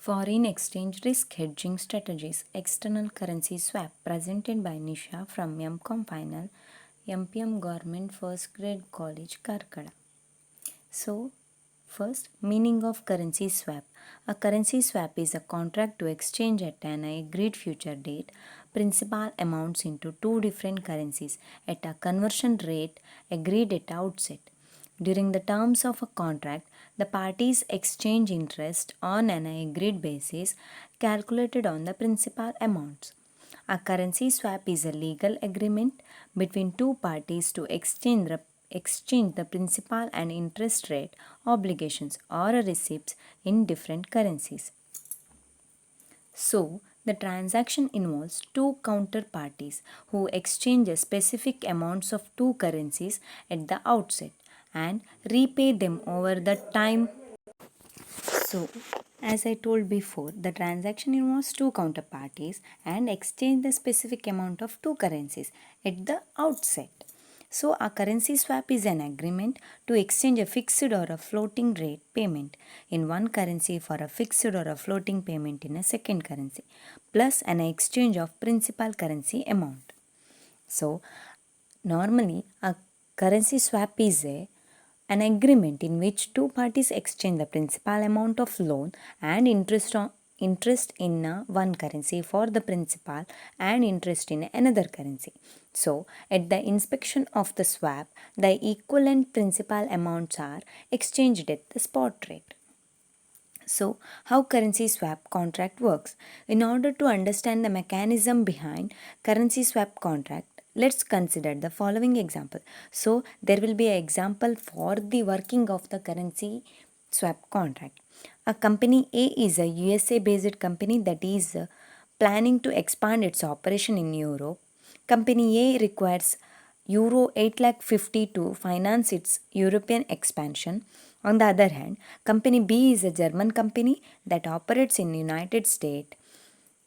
Foreign exchange risk hedging strategies, external currency swap, presented by Nisha from MCOM Final, MPM Government First Grade College, Karkada. So, first, meaning of currency swap. A currency swap is a contract to exchange at an agreed future date principal amounts into two different currencies at a conversion rate agreed at outset. During the terms of a contract, the parties exchange interest on an agreed basis calculated on the principal amounts. A currency swap is a legal agreement between two parties to exchange the principal and interest rate, obligations, or receipts in different currencies. So, the transaction involves two counterparties who exchange specific amounts of two currencies at the outset and repay them over the time. So, as I told before, the transaction involves two counterparties and exchange the specific amount of two currencies at the outset. So, a currency swap is an agreement to exchange a fixed or a floating rate payment in one currency for a fixed or a floating payment in a second currency, plus an exchange of principal currency amount. So, normally a currency swap is an agreement in which two parties exchange the principal amount of loan and interest in one currency for the principal and interest in another currency. So, at the inspection of the swap, the equivalent principal amounts are exchanged at the spot rate. So, how currency swap contract works? In order to understand the mechanism behind currency swap contract, let's consider the following example. So, there will be an example for the working of the currency swap contract. A company A is a USA based company that is planning to expand its operation in Europe. Company A requires Euro 8 lakh 50 to finance its European expansion. On the other hand, Company B is a German company that operates in the United States.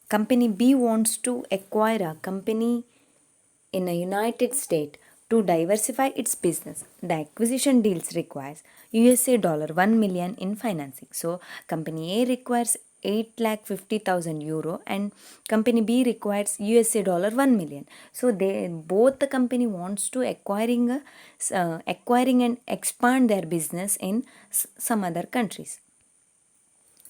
Company B wants to acquire a company in the United States to diversify its business. The acquisition deals requires USA dollar 1 million in financing. So, Company A requires 8 lakh 50,000 euro and company B requires USA dollar 1 million. So they both the company wants to acquiring and expand their business in some other countries.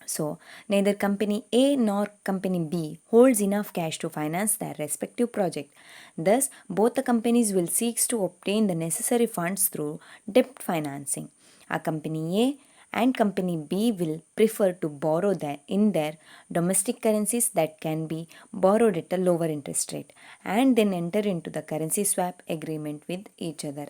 So, neither company A nor company B holds enough cash to finance their respective project. Thus, both the companies will seek to obtain the necessary funds through debt financing. A company A and company B will prefer to borrow in their domestic currencies that can be borrowed at a lower interest rate and then enter into the currency swap agreement with each other.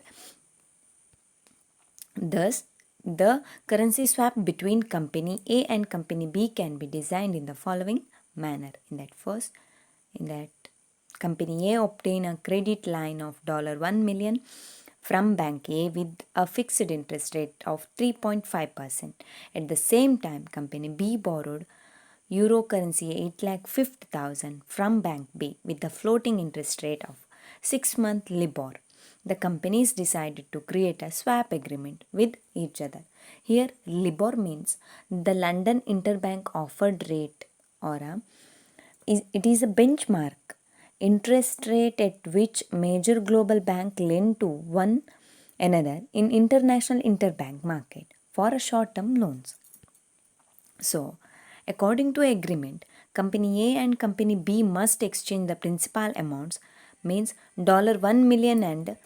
Thus, the currency swap between company A and company B can be designed in the following manner. In that company A obtain a credit line of $1 million from Bank A with a fixed interest rate of 3.5%. At the same time, company B borrowed Euro currency 8 lakh 50,000 from Bank B with a floating interest rate of 6-month LIBOR. The companies decided to create a swap agreement with each other. Here, LIBOR means the London Interbank Offered Rate, or it is a benchmark interest rate at which major global banks lend to one another in international interbank market for short-term loans. So, according to agreement, company A and company B must exchange the principal amounts, means $1 million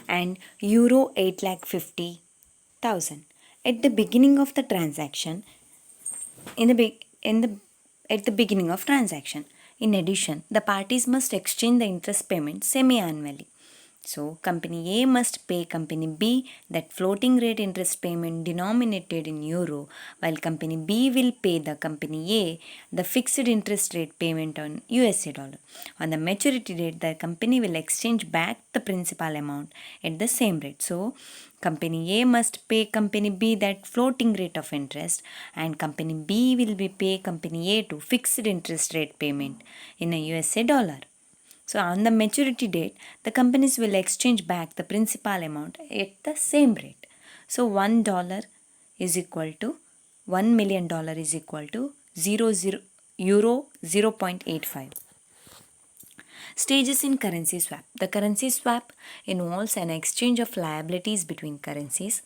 and euro 8 lakh 50,000 at the beginning of the transaction. At the beginning of transaction. In addition, the parties must exchange the interest payment semi-annually. So, company A must pay company B that floating rate interest payment denominated in euro, while company B will pay the company A the fixed interest rate payment on USA dollar. On the maturity date, the company will exchange back the principal amount at the same rate. So, company A must pay company B that floating rate of interest, and company B will be pay company A to fixed interest rate payment in a USA dollar. So, on the maturity date, the companies will exchange back the principal amount at the same rate. So, $1 is equal to $1 million is equal to euro 0.85. Stages in currency swap. The currency swap involves an exchange of liabilities between currencies.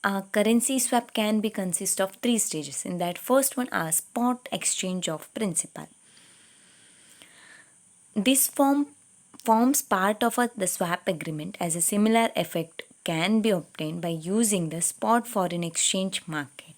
A currency swap can be consist of three stages. In that first one, a spot exchange of principal. This forms part of the swap agreement, as a similar effect can be obtained by using the spot foreign exchange market.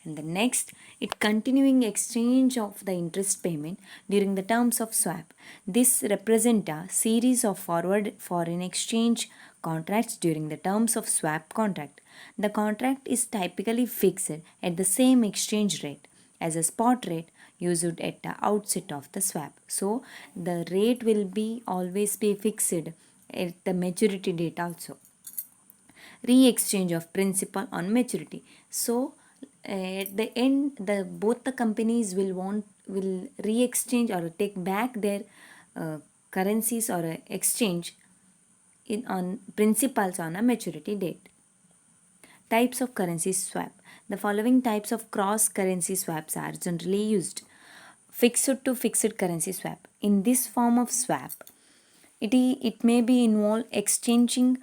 And the next, it continuing exchange of the interest payment during the terms of swap. This represent a series of forward foreign exchange contracts during the terms of swap contract. The contract is typically fixed at the same exchange rate as a spot rate used at the outset of the swap. So the rate will be always be fixed at the maturity date also. Re-exchange of principal on maturity. So at the end, both the companies will re-exchange or take back their currencies or exchange on principals on a maturity date. Types of currency swap. The following types of cross currency swaps are generally used. Fixed to fixed currency swap. In this form of swap, it may be involve exchanging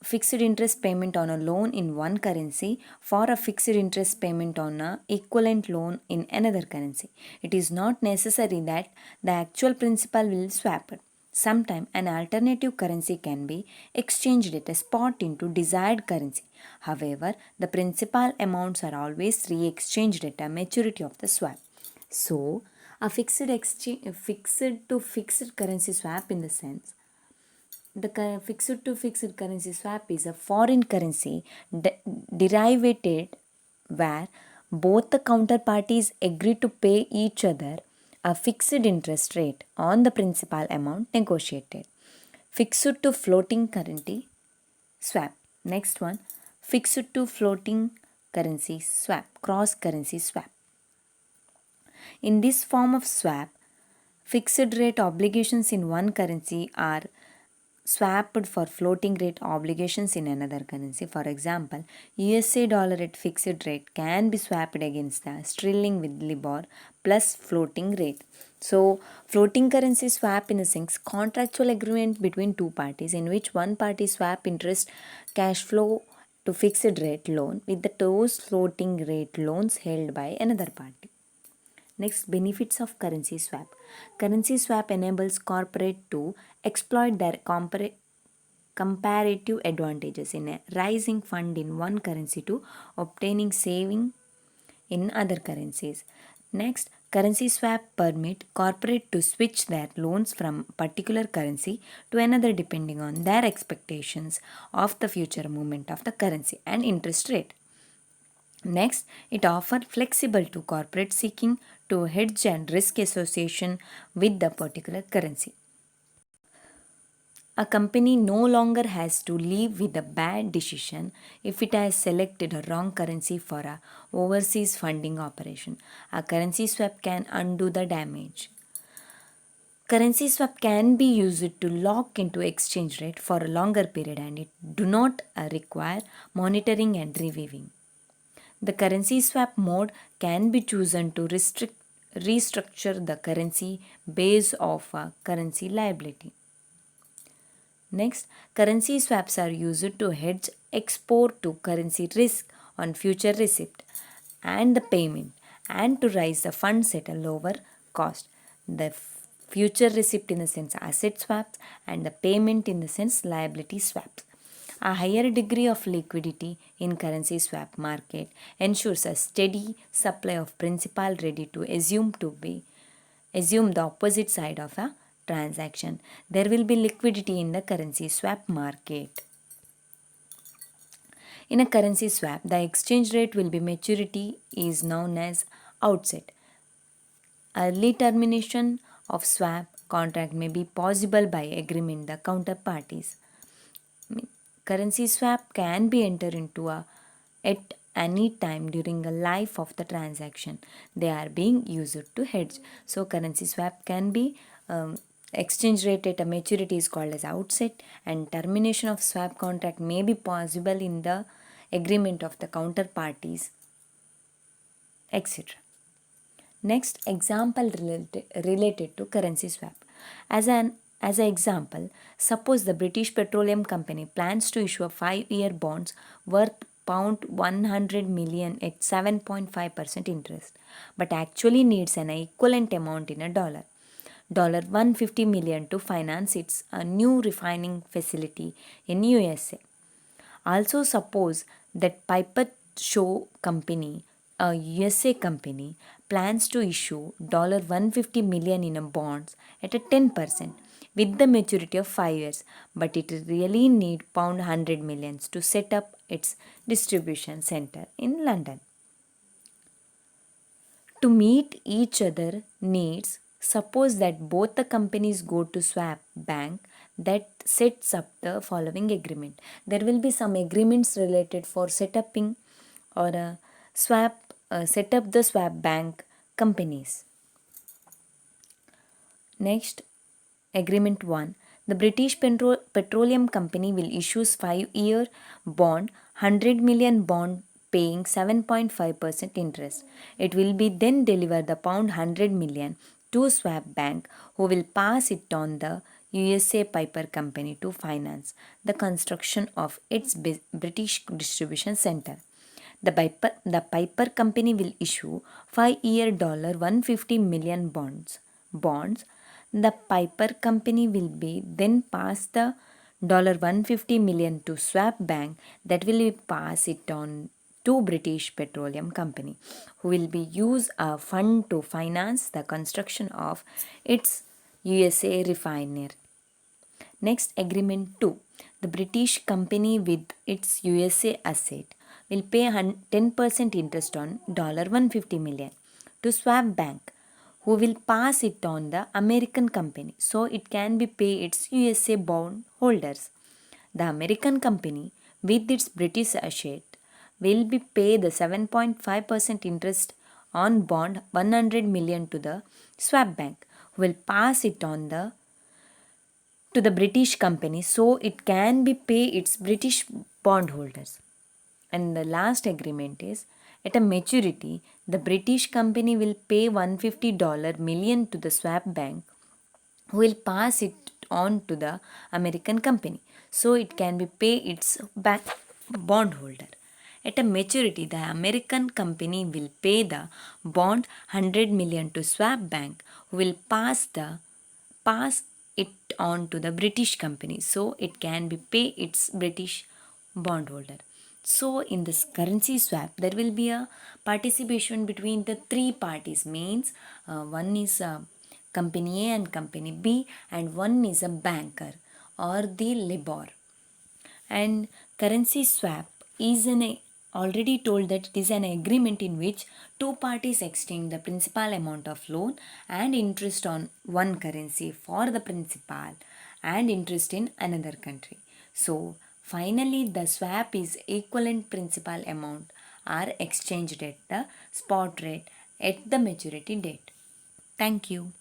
fixed interest payment on a loan in one currency for a fixed interest payment on a equivalent loan in another currency. It is not necessary that the actual principal will swap. Sometimes an alternative currency can be exchanged at a spot into desired currency. However, the principal amounts are always re-exchanged at a maturity of the swap. So, a fixed to fixed currency swap in the sense the fixed to fixed currency swap is a foreign currency derivative where both the counterparties agree to pay each other a fixed interest rate on the principal amount negotiated. Fixed to floating currency swap. Next one, fixed to floating currency swap, cross currency swap. In this form of swap, fixed rate obligations in one currency are swapped for floating rate obligations in another currency. For example, USA dollar at fixed rate can be swapped against the sterling with LIBOR plus floating rate. So, floating currency swap in a sense contractual agreement between two parties in which one party swap interest cash flow to fixed rate loan with the those floating rate loans held by another party. Next, benefits of currency swap. Currency swap enables corporate to exploit their comparative advantages in a rising fund in one currency to obtaining saving in other currencies. Next, currency swap permit corporate to switch their loans from particular currency to another depending on their expectations of the future movement of the currency and interest rate. Next, it offers flexible to corporate seeking to hedge and risk association with the particular currency. A company no longer has to live with a bad decision if it has selected a wrong currency for a overseas funding operation. A currency swap can undo the damage. Currency swap can be used to lock into exchange rate for a longer period and it do not require monitoring and reviewing. The currency swap mode can be chosen to restructure the currency base of a currency liability. Next, currency swaps are used to hedge export to currency risk on future receipt and the payment and to raise the funds at a lower cost. The future receipt in the sense asset swaps and the payment in the sense liability swaps. A higher degree of liquidity in currency swap market ensures a steady supply of principal ready to assume the opposite side of a transaction. There will be liquidity in the currency swap market. In a currency swap, the exchange rate will be maturity is known as outset. Early termination of swap contract may be possible by agreement the counterparties. Currency swap can be entered into at any time during the life of the transaction. They are being used to hedge. So currency swap can be exchange rate at a maturity is called as outset and termination of swap contract may be possible in the agreement of the counterparties, etc. Next example related to currency swap. As an example, suppose the British Petroleum Company plans to issue a 5-year bonds worth pound 100 million at 7.5% interest, but actually needs an equivalent amount in a dollar 150 million to finance its new refining facility in USA. Also, suppose that Piper Show Company, a USA company, plans to issue $150 million in a bonds at a 10% with the maturity of 5 years, but it really need pound 100 millions to set up its distribution center in London. To meet each other needs, suppose that both the companies go to swap bank that sets up the following agreement. There will be some agreements related for setting or set up the swap bank companies. Next, agreement 1. The British Petroleum Company will issue 5-year bond, 100 million bond paying 7.5% interest. It will be then deliver the pound 100 million to Swap Bank, who will pass it on the USA Piper Company to finance the construction of its British distribution center. The Piper Company will issue 5-year $150 million bonds. The Piper Company will be then pass the $150 million to Swap Bank, that will be pass it on to British Petroleum Company, who will be use a fund to finance the construction of its USA refinery. Next, agreement 2. The British company with its USA asset will pay 10% interest on $150 million to Swap Bank, who will pass it on the American company so it can be pay its USA bond holders. The American company with its British asset will be pay the 7.5% interest on bond 100 million to the Swap Bank, who will pass it on the to the British company so it can be pay its British bondholders. And the last agreement is, at a maturity, the British company will pay $150 million to the Swap Bank, who will pass it on to the American company so it can be pay its bondholder. At a maturity, the American company will pay the bond 100 million to Swap Bank, who will pass it on to the British company so it can be pay its British bondholder. So in this currency swap, there will be a participation between the three parties. Means one is company A and company B, and one is a banker or the labor. And currency swap is already told that it is an agreement in which two parties exchange the principal amount of loan and interest on one currency for the principal and interest in another country. So finally the swap is equivalent principal amount are exchanged at the spot rate at the maturity date. Thank you.